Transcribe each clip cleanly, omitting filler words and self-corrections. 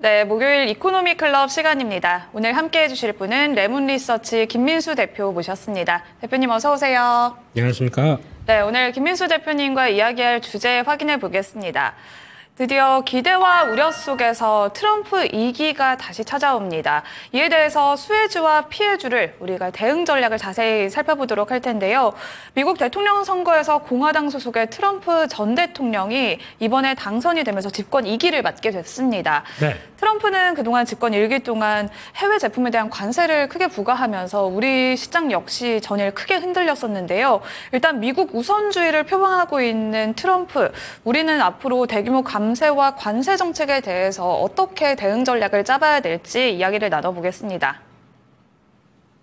네, 목요일 이코노미 클럽 시간입니다. 오늘 함께해 주실 분은 레몬리서치 김민수 대표 모셨습니다. 대표님 어서 오세요. 안녕하십니까. 네, 오늘 김민수 대표님과 이야기할 주제 확인해 보겠습니다. 드디어 기대와 우려 속에서 트럼프 2기가 다시 찾아옵니다. 이에 대해서 수혜주와 피해주를 우리가 대응 전략을 자세히 살펴보도록 할 텐데요. 미국 대통령 선거에서 공화당 소속의 트럼프 전 대통령이 이번에 당선이 되면서 집권 2기를 맡게 됐습니다. 네. 트럼프는 그동안 집권 1기 동안 해외 제품에 대한 관세를 크게 부과하면서 우리 시장 역시 전일 크게 흔들렸었는데요. 일단 미국 우선주의를 표방하고 있는 트럼프, 우리는 앞으로 대규모 감세와 관세 정책에 대해서 어떻게 대응 전략을 짜봐야 될지 이야기를 나눠보겠습니다.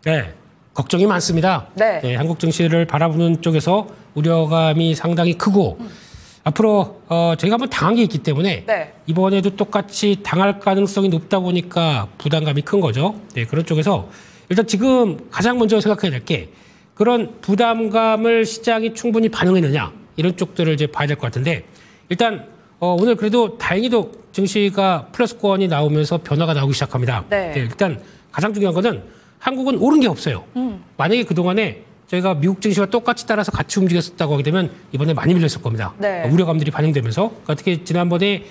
네, 걱정이 많습니다. 네. 네, 한국 증시를 바라보는 쪽에서 우려감이 상당히 크고 앞으로 저희가 한번 당한 게 있기 때문에 네. 이번에도 똑같이 당할 가능성이 높다 보니까 부담감이 큰 거죠. 네, 그런 쪽에서 일단 지금 가장 먼저 생각해야 될 게 그런 부담감을 시장이 충분히 반영했느냐 이런 쪽들을 이제 봐야 될 것 같은데 일단 오늘 그래도 다행히도 증시가 플러스권이 나오면서 변화가 나오기 시작합니다. 네. 네, 일단 가장 중요한 거는 한국은 오른 게 없어요. 만약에 그동안에 저희가 미국 증시와 똑같이 따라서 같이 움직였었다고 하게 되면 이번에 많이 밀렸을 겁니다. 네. 우려감들이 반영되면서 그러니까 특히 지난번에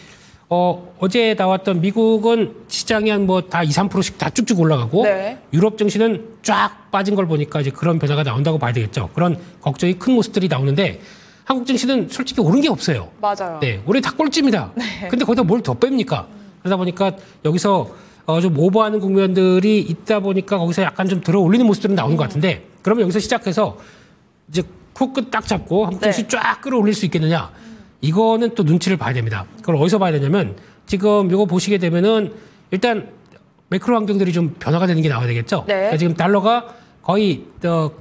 어제 나왔던 미국은 시장이 한 뭐 다 2, 3%씩 다 쭉쭉 올라가고 네. 유럽 증시는 쫙 빠진 걸 보니까 이제 그런 변화가 나온다고 봐야 되겠죠. 그런 걱정이 큰 모습들이 나오는데 한국 증시는 솔직히 오른 게 없어요. 맞아요. 네, 올해 다 꼴찌입니다. 네. 근데 거기다 뭘 더 뺍니까? 그러다 보니까 여기서 좀 오버하는 국면들이 있다 보니까 거기서 약간 좀 들어 올리는 모습들은 나오는 것 같은데 그러면 여기서 시작해서 이제 코끝 딱 잡고 한국 증시 네. 쫙 끌어올릴 수 있겠느냐? 이거는 또 눈치를 봐야 됩니다. 그걸 어디서 봐야 되냐면 지금 이거 보시게 되면은 일단 매크로 환경들이 좀 변화가 되는 게 나와야 되겠죠. 네. 그러니까 지금 달러가 거의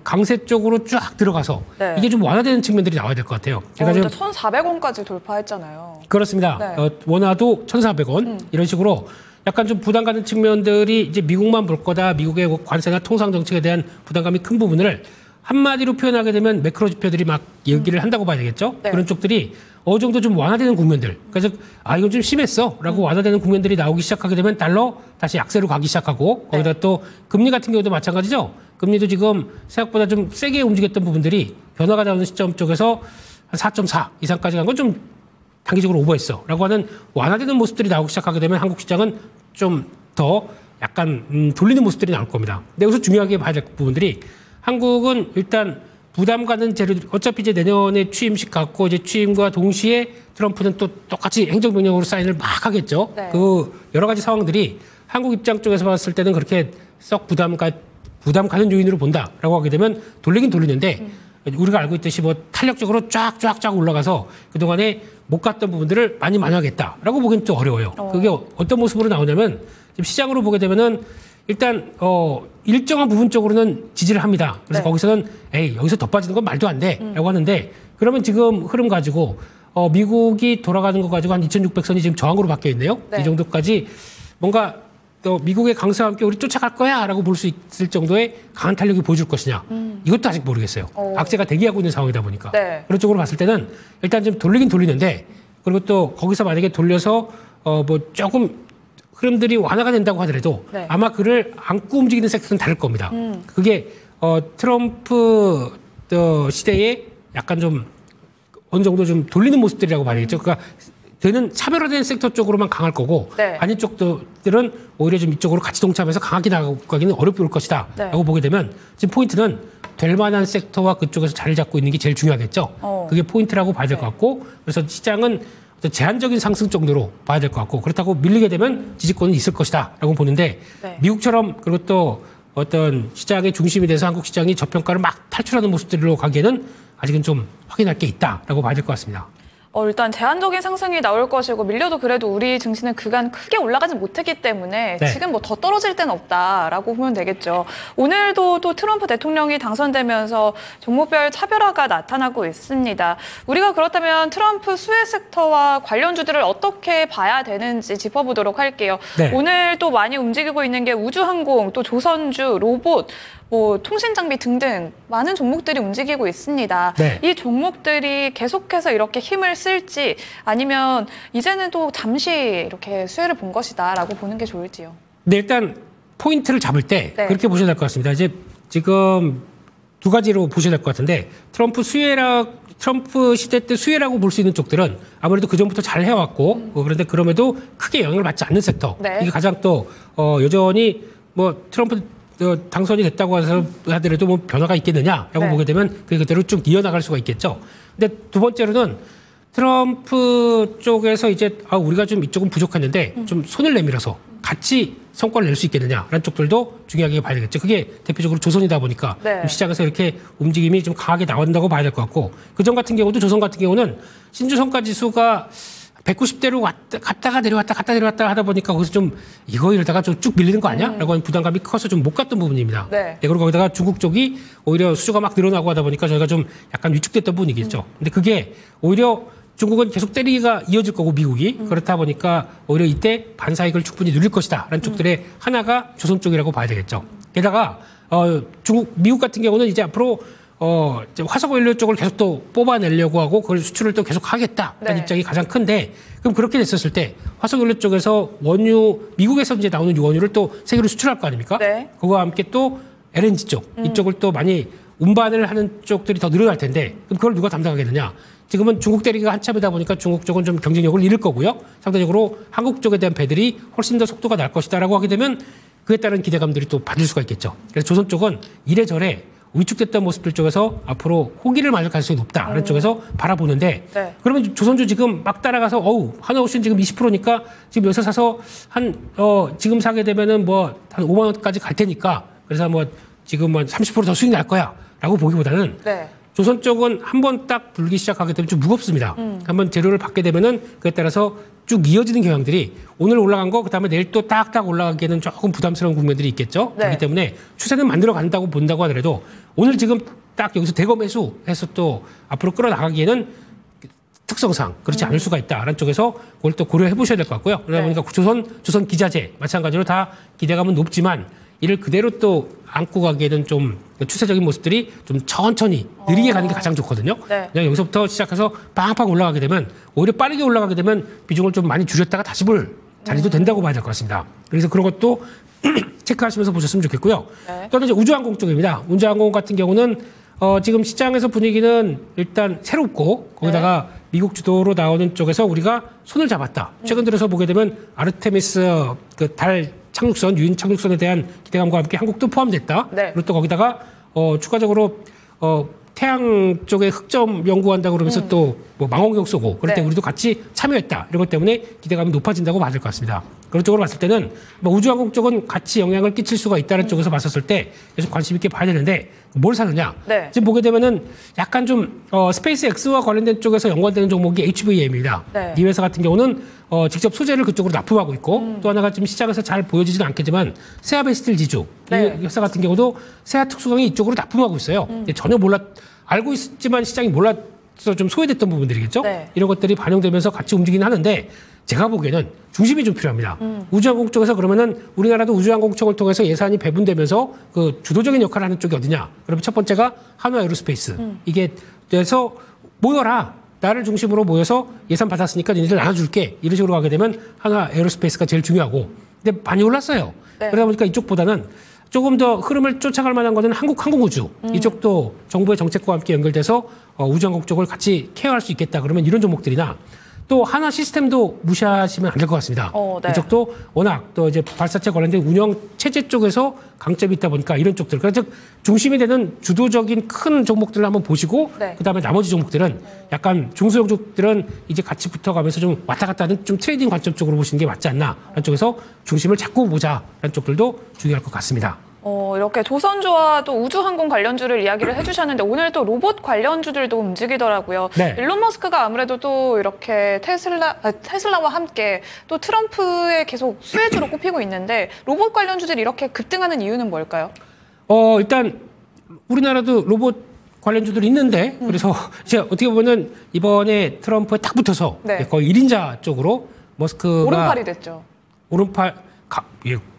강세 쪽으로 쫙 들어가서 네. 이게 좀 완화되는 측면들이 나와야 될 것 같아요. 일단 1,400원까지 돌파했잖아요. 그렇습니다. 네. 원화도 1,400원 이런 식으로 약간 좀 부담 가는 측면들이 이제 미국만 볼 거다. 미국의 관세나 통상 정책에 대한 부담감이 큰 부분을 한마디로 표현하게 되면 매크로 지표들이 막 얘기를 한다고 봐야 되겠죠. 네. 그런 쪽들이 어느 정도 좀 완화되는 국면들. 그래서 이건 좀 심했어라고 완화되는 국면들이 나오기 시작하게 되면 달러 다시 약세로 가기 시작하고 거기다 또 금리 같은 경우도 마찬가지죠. 금리도 지금 생각보다 좀 세게 움직였던 부분들이 변화가 나오는 시점 쪽에서 한 4.4 이상까지 간 건 좀 단기적으로 오버했어라고 하는 완화되는 모습들이 나오기 시작하게 되면 한국 시장은 좀 더 약간 돌리는 모습들이 나올 겁니다. 근데 여기서 중요하게 봐야 될 부분들이 한국은 일단 부담 가는 재료 어차피 이제 내년에 취임식 갖고 이제 취임과 동시에 트럼프는 또 똑같이 행정명령으로 사인을 막 하겠죠. 네. 그 여러 가지 상황들이 한국 입장 쪽에서 봤을 때는 그렇게 썩 부담 가는 요인으로 본다라고 하게 되면 돌리긴 돌리는데 우리가 알고 있듯이 뭐 탄력적으로 쫙쫙쫙 올라가서 그동안에 못 갔던 부분들을 많이 만회하겠다라고 보기는 좀 어려워요. 그게 어떤 모습으로 나오냐면 지금 시장으로 보게 되면은 일단 일정한 부분적으로는 지지를 합니다. 그래서 네. 거기서는 여기서 더 빠지는 건 말도 안 돼라고 하는데 그러면 지금 흐름 가지고 미국이 돌아가는 거 가지고 한 2,600선이 지금 저항으로 바뀌어 있네요. 네. 이 정도까지 뭔가 또 미국의 강세와 함께 우리 쫓아갈 거야라고 볼 수 있을 정도의 강한 탄력이 보여줄 것이냐 이것도 아직 모르겠어요. 악재가 대기하고 있는 상황이다 보니까 네. 그런 쪽으로 봤을 때는 일단 좀 돌리긴 돌리는데 그리고 또 거기서 만약에 돌려서 뭐 조금 흐름들이 완화가 된다고 하더라도 네. 아마 그를 안고 움직이는 섹터는 다를 겁니다. 그게 트럼프 시대에 약간 좀 어느 정도 좀 돌리는 모습들이라고 봐야 되겠죠. 그러니까 되는 차별화된 섹터 쪽으로만 강할 거고 네. 아닌 쪽들은 오히려 좀 이쪽으로 같이 동참해서 강하게 나가기는 어렵을 것이다 라고 네. 보게 되면 지금 포인트는 될 만한 섹터와 그쪽에서 자리를 잡고 있는 게 제일 중요하겠죠. 그게 포인트라고 봐야 될 것 같고 그래서 시장은 어떤 제한적인 상승 정도로 봐야 될 것 같고 그렇다고 밀리게 되면 지지권은 있을 것이다 라고 보는데 네. 미국처럼 그리고 또 어떤 시장의 중심이 돼서 한국 시장이 저평가를 막 탈출하는 모습들로 가기에는 아직은 좀 확인할 게 있다라고 봐야 될 것 같습니다. 일단 제한적인 상승이 나올 것이고 밀려도 그래도 우리 증시는 그간 크게 올라가지 못했기 때문에 네. 지금 뭐 더 떨어질 데는 없다라고 보면 되겠죠. 오늘도 또 트럼프 대통령이 당선되면서 종목별 차별화가 나타나고 있습니다. 우리가 그렇다면 트럼프 수혜 섹터와 관련주들을 어떻게 봐야 되는지 짚어보도록 할게요. 네. 오늘 또 많이 움직이고 있는 게 우주항공, 또 조선주, 로봇, 뭐 통신 장비 등등 많은 종목들이 움직이고 있습니다. 네. 이 종목들이 계속해서 이렇게 힘을 쓸지 아니면 이제는 또 잠시 이렇게 수혜를 본 것이다라고 보는 게 좋을지요. 네, 일단 포인트를 잡을 때 네. 그렇게 보셔야 될 것 같습니다. 이제 지금 두 가지로 보셔야 될 것 같은데 트럼프 시대 때 수혜라고 볼 수 있는 쪽들은 아무래도 그 전부터 잘 해왔고 그런데 그럼에도 크게 영향을 받지 않는 섹터. 네. 이게 가장 또 여전히 뭐 트럼프 당선이 됐다고 해서 하더라도 뭐 변화가 있겠느냐라고 네. 보게 되면 그게 그대로 쭉 이어나갈 수가 있겠죠. 근데 두 번째로는 트럼프 쪽에서 이제 우리가 좀 이쪽은 부족했는데 좀 손을 내밀어서 같이 성과를 낼 수 있겠느냐라는 쪽들도 중요하게 봐야 되겠죠. 그게 대표적으로 조선이다 보니까 네. 시장에서 이렇게 움직임이 좀 강하게 나온다고 봐야 될 것 같고 그전 같은 경우도 조선 같은 경우는 신주성가 지수가 190대로 갔다가 내려왔다 하다 보니까 거기서 좀 이러다가 좀 쭉 밀리는 거 아니야? 라고 하는 부담감이 커서 좀 못 갔던 부분입니다. 네. 그리고 거기다가 중국 쪽이 오히려 수주가 막 늘어나고 하다 보니까 저희가 좀 약간 위축됐던 분위기죠. 근데 그게 오히려 중국은 계속 때리기가 이어질 거고 미국이 그렇다 보니까 오히려 이때 반사이익을 충분히 누릴 것이다 라는 쪽들의 하나가 조선 쪽이라고 봐야 되겠죠. 게다가 미국 같은 경우는 이제 앞으로 이제 화석 원료 쪽을 계속 또 뽑아내려고 하고 그걸 수출을 또 계속 하겠다라는 네. 입장이 가장 큰데 그럼 그렇게 됐었을 때 화석 원료 쪽에서 미국에서 이제 나오는 원유를 또 세계로 수출할 거 아닙니까? 네. 그거와 함께 또 LNG 쪽 이쪽을 또 많이 운반을 하는 쪽들이 더 늘어날 텐데 그럼 그걸 누가 담당하겠느냐? 지금은 중국 대리가 한참이다 보니까 중국 쪽은 좀 경쟁력을 잃을 거고요. 상대적으로 한국 쪽에 대한 배들이 훨씬 더 속도가 날 것이다라고 하게 되면 그에 따른 기대감들이 또 받을 수가 있겠죠. 그래서 조선 쪽은 이래저래 위축됐던 모습들 쪽에서 앞으로 호기를 맞을 가능성이 높다라는 쪽에서 바라보는데 네. 그러면 조선주 지금 막 따라가서 하나오션 지금 20%니까 지금 여기서 사서 지금 사게 되면은 뭐 한 5만 원까지 갈 테니까 그래서 뭐 지금 뭐 30% 더 수익 날 거야라고 보기보다는 네. 조선 쪽은 한번 딱 불기 시작하게 되면 좀 무겁습니다. 한번 재료를 받게 되면은 그에 따라서 쭉 이어지는 경향들이 오늘 올라간 거 그다음에 내일 또 딱딱 올라가기에는 조금 부담스러운 국면들이 있겠죠. 네. 그렇기 때문에 추세는 만들어 간다고 본다고 하더라도 오늘 지금 딱 여기서 대거 매수해서 또 앞으로 끌어나가기에는 특성상 그렇지 않을 수가 있다라는 쪽에서 그걸 또 고려해 보셔야 될 것 같고요. 그러다 네. 보니까 조선 기자재 마찬가지로 다 기대감은 높지만 이를 그대로 또 안고 가기에는 좀 추세적인 모습들이 좀 천천히 느리게 가는 게 가장 좋거든요. 네. 그냥 여기서부터 시작해서 빵빵 올라가게 되면 오히려 빠르게 올라가게 되면 비중을 좀 많이 줄였다가 다시 볼 자리도 된다고 봐야 될 것 같습니다. 그래서 그런 것도 체크하시면서 보셨으면 좋겠고요. 네. 또 이제 우주항공 쪽입니다. 우주항공 같은 경우는 지금 시장에서 분위기는 일단 새롭고 거기다가 미국 주도로 나오는 쪽에서 우리가 손을 잡았다. 최근 들어서 보게 되면 아르테미스 그 달 착륙선, 유인 착륙선에 대한 기대감과 함께 한국도 포함됐다. 네. 그리고 또 거기다가 추가적으로 태양 쪽에 흑점 연구한다 그러면서 또 뭐 망원경 쏘고 그럴 때 네. 우리도 같이 참여했다. 이런 것 때문에 기대감이 높아진다고 봐야 될 것 같습니다. 그런 쪽으로 봤을 때는 뭐 우주항공 쪽은 같이 영향을 끼칠 수가 있다는 쪽에서 봤었을 때 계속 관심 있게 봐야 되는데 뭘 사느냐? 네. 지금 보게 되면은 약간 좀 스페이스 X와 관련된 쪽에서 연관되는 종목이 HVM입니다. 네. 이 회사 같은 경우는 직접 소재를 그쪽으로 납품하고 있고 또 하나가 지금 시장에서 잘 보여지지는 않겠지만 세아베스틸 지주 네. 이 회사 같은 경우도 세아 특수강이 이쪽으로 납품하고 있어요. 근데 전혀 알고 있지만 시장이 몰라서 좀 소외됐던 부분들이겠죠. 네. 이런 것들이 반영되면서 같이 움직이긴 하는데 제가 보기에는 중심이 좀 필요합니다. 우주항공 쪽에서 그러면은 우리나라도 우주항공청을 통해서 예산이 배분되면서 그 주도적인 역할을 하는 쪽이 어디냐? 그러면 첫 번째가 한화 에어로스페이스. 이게 그래서 모여라. 나를 중심으로 모여서 예산 받았으니까 니네들 나눠줄게. 이런 식으로 가게 되면 한화 에어로스페이스가 제일 중요하고. 근데 많이 올랐어요. 네. 그러다 보니까 이쪽보다는 조금 더 흐름을 쫓아갈 만한 것은 한국항공우주. 이쪽도 정부의 정책과 함께 연결돼서 우주항공 쪽을 같이 케어할 수 있겠다. 그러면 이런 종목들이나 또 하나 시스템도 무시하시면 안 될 것 같습니다. 네. 이쪽도 워낙 또 이제 발사체 관련된 운영 체제 쪽에서 강점이 있다 보니까 이런 쪽들. 그래서 중심이 되는 주도적인 큰 종목들을 한번 보시고 네. 그다음에 나머지 종목들은 약간 중소형 종목들은 이제 같이 붙어가면서 좀 왔다 갔다 하는 좀 트레이딩 관점 쪽으로 보시는 게 맞지 않나. 라는 쪽에서 중심을 잡고 보자라는 쪽들도 중요할 것 같습니다. 이렇게 조선주와 또 우주항공 관련주를 이야기를 해주셨는데 오늘 또 로봇 관련주들도 움직이더라고요. 네. 일론 머스크가 아무래도 또 이렇게 테슬라와 함께 또 트럼프의 계속 수혜주로 꼽히고 있는데 로봇 관련주들이 이렇게 급등하는 이유는 뭘까요? 일단 우리나라도 로봇 관련주들이 있는데 그래서 이제 어떻게 보면은 이번에 트럼프에 딱 붙어서 네. 거의 1인자 쪽으로 머스크가 오른팔이 됐죠. 오른팔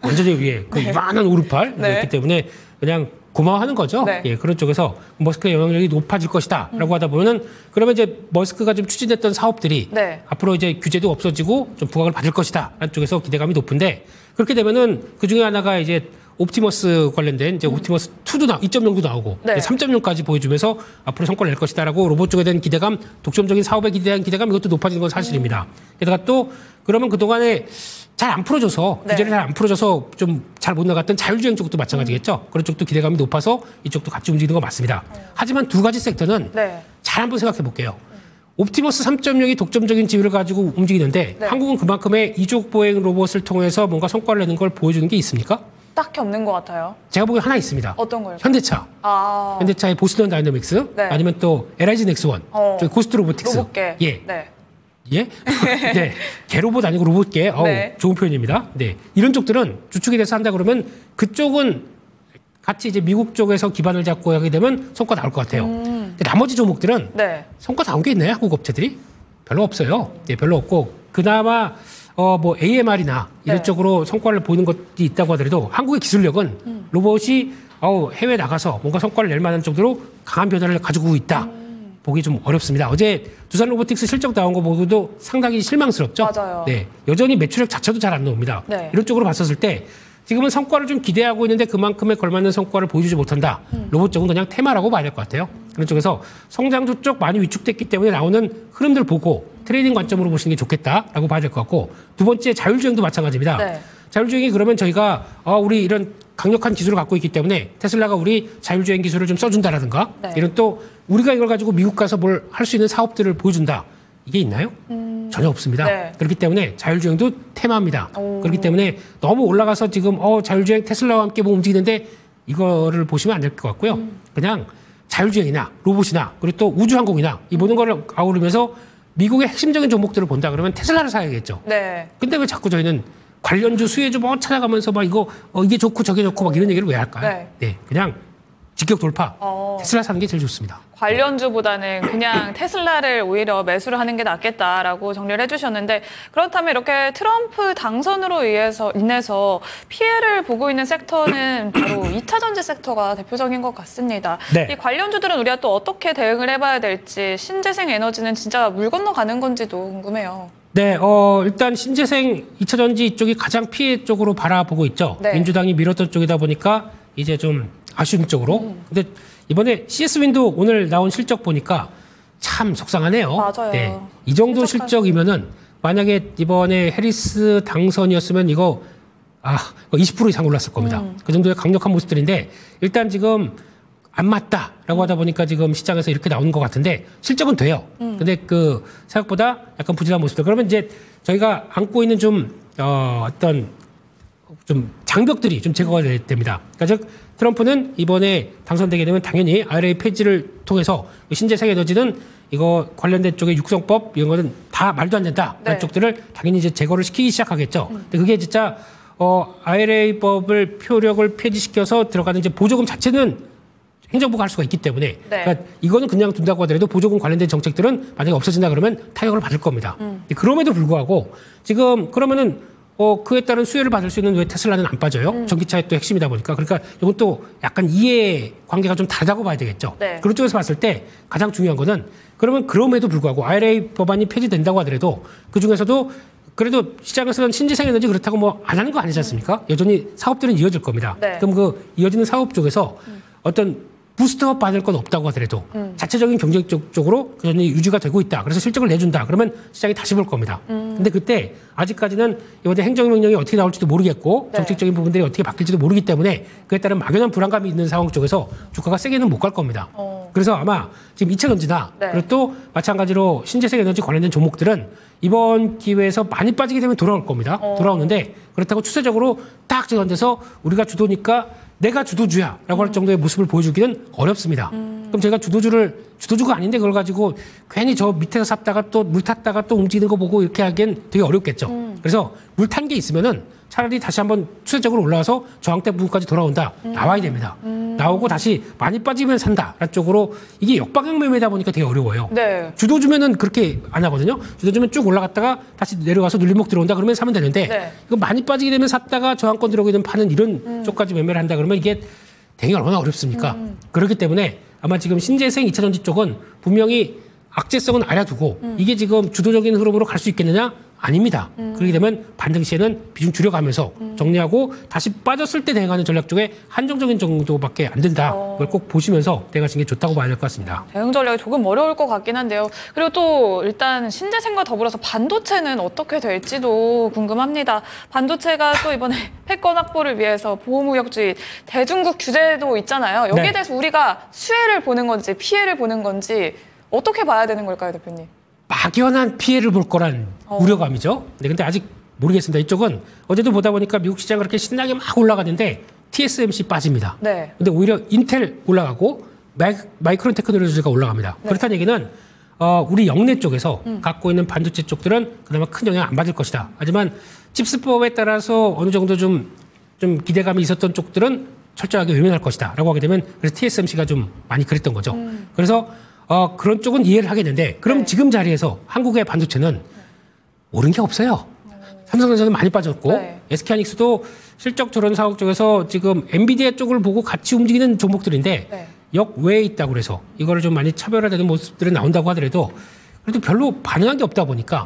완전히 위에 그 이만한 오른팔 네. 있기 때문에 그냥 고마워하는 거죠. 네. 예, 그런 쪽에서 머스크의 영향력이 높아질 것이다라고 하다 보면은 그러면 이제 머스크가 좀 추진했던 사업들이 네. 앞으로 이제 규제도 없어지고 좀 부각을 받을 것이다라는 쪽에서 기대감이 높은데 그렇게 되면은 그 중에 하나가 이제 옵티머스 관련된 이제 옵티머스 2도 2.0도 나오고 네. 3.0까지 보여주면서 앞으로 성과를 낼 것이다라고 로봇 쪽에 대한 기대감, 독점적인 사업에 대한 기대감 이것도 높아지는 건 사실입니다. 게다가 또 그러면 그동안에 잘 안 풀어줘서 네. 규제를 잘 안 풀어줘서 좀 잘 못 나갔던 자율주행 쪽도 마찬가지겠죠. 그런 쪽도 기대감이 높아서 이쪽도 같이 움직이는 건 맞습니다. 하지만 두 가지 섹터는 네. 잘 한번 생각해 볼게요. 옵티머스 3.0이 독점적인 지위를 가지고 움직이는데 네. 한국은 그만큼의 이족 보행 로봇을 통해서 뭔가 성과를 내는 걸 보여주는 게 있습니까? 딱히 없는 것 같아요. 제가 보기엔 하나 있습니다. 어떤 걸요? 현대차. 아, 현대차의 보스턴 다이내믹스 네. 아니면 또 LIG 넥스원, 저희 고스트 로보틱스. 로봇계. 예. 네. 예? 네. 개로봇 아니고 로봇계. 네. 좋은 표현입니다. 네. 이런 쪽들은 주축이 돼서 한다 그러면 그쪽은 같이 이제 미국 쪽에서 기반을 잡고 하게 되면 성과 나올 것 같아요. 근데 나머지 종목들은 네. 성과 나온 게 있나요? 한국 업체들이? 별로 없어요. 예, 별로 없고 그나마 뭐 AMR이나 이런 네. 쪽으로 성과를 보이는 것이 있다고 하더라도 한국의 기술력은 로봇이 해외 나가서 뭔가 성과를 낼 만한 정도로 강한 변화를 가지고 있다. 보기 좀 어렵습니다. 어제 두산 로보틱스 실적 나온 거 보고도 상당히 실망스럽죠. 맞아요. 네, 여전히 매출액 자체도 잘 안 나옵니다. 네. 이런 쪽으로 봤었을 때 지금은 성과를 좀 기대하고 있는데 그만큼의 걸맞는 성과를 보여주지 못한다. 로봇 쪽은 그냥 테마라고 봐야 될 것 같아요. 그런 쪽에서 성장주 쪽 많이 위축됐기 때문에 나오는 흐름들 보고 트레이딩 관점으로 보시는 게 좋겠다라고 봐야 될 것 같고 두 번째 자율주행도 마찬가지입니다. 네. 자율주행이 그러면 저희가 우리 이런 강력한 기술을 갖고 있기 때문에 테슬라가 우리 자율주행 기술을 좀 써준다라든가 네. 이런 또 우리가 이걸 가지고 미국 가서 뭘 할 수 있는 사업들을 보여준다. 이게 있나요? 전혀 없습니다. 네. 그렇기 때문에 자율주행도 테마입니다. 오. 그렇기 때문에 너무 올라가서 지금 자율주행 테슬라와 함께 뭐 움직이는데 이거를 보시면 안 될 것 같고요. 그냥 자율주행이나 로봇이나 그리고 또 우주항공이나 이 모든 거를 아우르면서 미국의 핵심적인 종목들을 본다 그러면 테슬라를 사야겠죠. 네. 근데 왜 자꾸 저희는 관련주 수혜주 뭐 찾아가면서 막 이거 이게 좋고 저게 좋고 막 이런 얘기를 왜 할까요? 네. 그냥 직격 돌파. 어. 테슬라 사는 게 제일 좋습니다. 관련주보다는 그냥 테슬라를 오히려 매수를 하는 게 낫겠다라고 정리를 해주셨는데 그렇다면 이렇게 트럼프 당선으로 인해서 피해를 보고 있는 섹터는 바로 2차 전지 섹터가 대표적인 것 같습니다. 네. 이 관련주들은 우리가 또 어떻게 대응을 해봐야 될지 신재생 에너지는 진짜 물 건너가는 건지도 궁금해요. 네, 일단 신재생 2차 전지 이쪽이 가장 피해 쪽으로 바라보고 있죠. 네. 민주당이 밀었던 쪽이다 보니까 이제 좀 아쉬운 쪽으로. 근데 이번에 CS 윈도 오늘 나온 실적 보니까 참 속상하네요. 맞아요. 네, 이 정도 실적이면은 만약에 이번에 해리스 당선이었으면 이거 20% 이상 올랐을 겁니다. 그 정도의 강력한 모습들인데 일단 지금 안 맞다라고 하다 보니까 지금 시장에서 이렇게 나오는 것 같은데 실적은 돼요. 근데 그 생각보다 약간 부진한 모습들. 그러면 이제 저희가 안고 있는 좀 어떤 좀 장벽들이 좀 제거가 됩니다. 그러니까 즉 트럼프는 이번에 당선되게 되면 당연히 IRA 폐지를 통해서 신재생 에너지는 이거 관련된 쪽의 육성법 이런 거는 다 말도 안 된다. 네. 그런 쪽들을 당연히 이제 제거를 시키기 시작하겠죠. 근데 그게 진짜 IRA 법을 효력을 폐지시켜서 들어가는 이제 보조금 자체는 행정부가 할 수가 있기 때문에 네. 그러니까 이거는 그냥 둔다고 하더라도 보조금 관련된 정책들은 만약에 없어진다 그러면 타격을 받을 겁니다. 근데 그럼에도 불구하고 지금 그러면은 그에 따른 수혜를 받을 수 있는 왜 테슬라는 안 빠져요? 전기차의 또 핵심이다 보니까 그러니까 이건 또 약간 이해 관계가 좀 다르다고 봐야 되겠죠. 네. 그런 쪽에서 봤을 때 가장 중요한 거는 그러면 그럼에도 불구하고 IRA 법안이 폐지된다고 하더라도 그 중에서도 그래도 시장에서는 신재생 에너지 그렇다고 뭐 안 하는 거 아니지 않습니까? 여전히 사업들은 이어질 겁니다. 네. 그럼 그 이어지는 사업 쪽에서 어떤 부스트업 받을 건 없다고 하더라도 자체적인 경쟁적 쪽으로 여전히 유지가 되고 있다. 그래서 실적을 내준다. 그러면 시장이 다시 볼 겁니다. 근데 그때 아직까지는 이번에 행정명령이 어떻게 나올지도 모르겠고 네. 정책적인 부분들이 어떻게 바뀔지도 모르기 때문에 그에 따른 막연한 불안감이 있는 상황 쪽에서 주가가 세게는 못 갈 겁니다. 그래서 아마 지금 2차 전지나 네. 그리고 또 마찬가지로 신재생 에너지 관련된 종목들은 이번 기회에서 많이 빠지게 되면 돌아올 겁니다. 돌아오는데 그렇다고 추세적으로 딱 저한테서 우리가 주도니까 내가 주도주야라고 할 정도의 모습을 보여주기는 어렵습니다. 그럼 제가 주도주가 아닌데 그걸 가지고 괜히 저 밑에서 샀다가 또 물 탔다가 또 움직이는 거 보고 이렇게 하기엔 되게 어렵겠죠. 그래서 물 탄 게 있으면은 차라리 다시 한번 추세적으로 올라와서 저항대 부분까지 돌아온다. 나와야 됩니다. 나오고 다시 많이 빠지면 산다라는 쪽으로 이게 역방향 매매다 보니까 되게 어려워요. 네. 주도주면은 그렇게 안 하거든요. 주도주면 쭉 올라갔다가 다시 내려가서 눌림목 들어온다 그러면 사면 되는데 네. 이거 많이 빠지게 되면 샀다가 저항권 들어오게 되면 파는 이런 쪽까지 매매를 한다 그러면 이게 대응이 얼마나 어렵습니까? 그렇기 때문에 아마 지금 신재생 2차전지 쪽은 분명히 악재성은 알아두고 이게 지금 주도적인 흐름으로 갈 수 있겠느냐? 아닙니다. 그렇게 되면 반등 시에는 비중 줄여가면서 정리하고 다시 빠졌을 때 대응하는 전략 중에 한정적인 정도밖에 안 된다. 그걸 꼭 보시면서 대응하시는 게 좋다고 봐야 될 것 같습니다. 대응 전략이 조금 어려울 것 같긴 한데요. 그리고 또 일단 신재생과 더불어서 반도체는 어떻게 될지도 궁금합니다. 반도체가 또 이번에 패권 확보를 위해서 보호무역주의 대중국 규제도 있잖아요. 여기에 네. 대해서 우리가 수혜를 보는 건지 피해를 보는 건지 어떻게 봐야 되는 걸까요, 대표님? 막연한 피해를 볼 거란 우려감이죠. 네, 근데 아직 모르겠습니다. 이쪽은 어제도 보다 보니까 미국 시장 그렇게 신나게 막 올라가는데 TSMC 빠집니다. 네. 근데 오히려 인텔 올라가고 마이크론 테크놀로지가 올라갑니다. 네. 그렇다는 얘기는 우리 영내 쪽에서 갖고 있는 반도체 쪽들은 그나마 큰 영향 안 받을 것이다. 하지만 칩스법에 따라서 어느 정도 좀 기대감이 있었던 쪽들은 철저하게 외면할 것이다. 라고 하게 되면 그래서 TSMC가 좀 많이 그랬던 거죠. 그래서 그런 쪽은 이해를 하겠는데 그럼 네. 지금 자리에서 한국의 반도체는 오른 게 없어요. 삼성전자는 많이 빠졌고 네. SK하이닉스도 실적 저런 사업 쪽에서 지금 엔비디아 쪽을 보고 같이 움직이는 종목들인데 네. 역외에 있다고 그래서 이거를 좀 많이 차별화되는 모습들이 나온다고 하더라도 그래도 별로 반응한 게 없다 보니까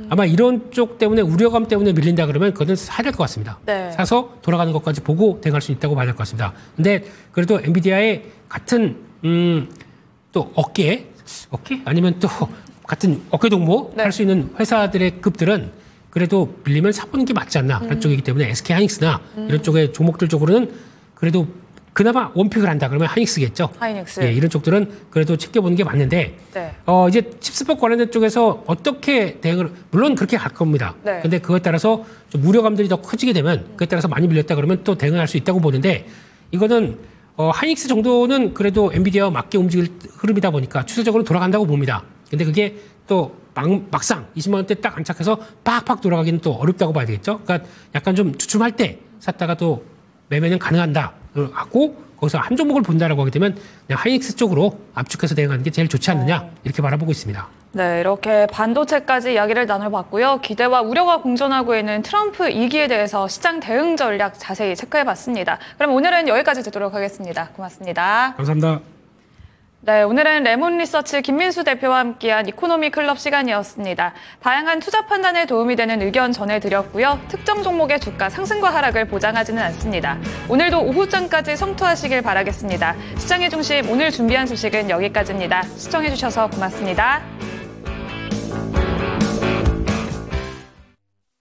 아마 이런 쪽 때문에 우려감 때문에 밀린다 그러면 그거는 사야 될 것 같습니다. 네. 사서 돌아가는 것까지 보고 대응할 수 있다고 봐야 될 것 같습니다. 근데 그래도 엔비디아의 같은 또 어깨 아니면 또 같은 어깨 동무 네. 할 수 있는 회사들의 급들은 그래도 밀리면 사보는 게 맞지 않나 그런 쪽이기 때문에 SK 하이닉스나 이런 쪽의 종목들 쪽으로는 그래도 그나마 원픽을 한다 그러면 하이닉스겠죠. 하이닉스. 예, 이런 쪽들은 그래도 챙겨보는 게 맞는데 네. 이제 칩스법 관련된 쪽에서 어떻게 대응을 물론 그렇게 갈 겁니다. 네. 근데 그거에 따라서 좀 우려감들이 더 커지게 되면 그에 따라서 많이 밀렸다 그러면 또 대응할 수 있다고 보는데 이거는 하이닉스 정도는 그래도 엔비디아와 맞게 움직일 흐름이다 보니까 추세적으로 돌아간다고 봅니다. 근데 그게 또 막상 20만 원대 딱 안착해서 팍팍 돌아가기는 또 어렵다고 봐야 되겠죠. 그러니까 약간 좀 주춤할 때 샀다가 또 매매는 가능한다 하고 거기서 한 종목을 본다라고 하게 되면 그냥 하이닉스 쪽으로 압축해서 대응하는 게 제일 좋지 않느냐 이렇게 바라보고 있습니다. 네, 이렇게 반도체까지 이야기를 나눠봤고요. 기대와 우려가 공존하고 있는 트럼프 2기에 대해서 시장 대응 전략 자세히 체크해봤습니다. 그럼 오늘은 여기까지 듣도록 하겠습니다. 고맙습니다. 감사합니다. 네, 오늘은 레몬리서치 김민수 대표와 함께한 이코노미 클럽 시간이었습니다. 다양한 투자 판단에 도움이 되는 의견 전해드렸고요. 특정 종목의 주가 상승과 하락을 보장하지는 않습니다. 오늘도 오후장까지 성투하시길 바라겠습니다. 시장의 중심 오늘 준비한 소식은 여기까지입니다. 시청해주셔서 고맙습니다.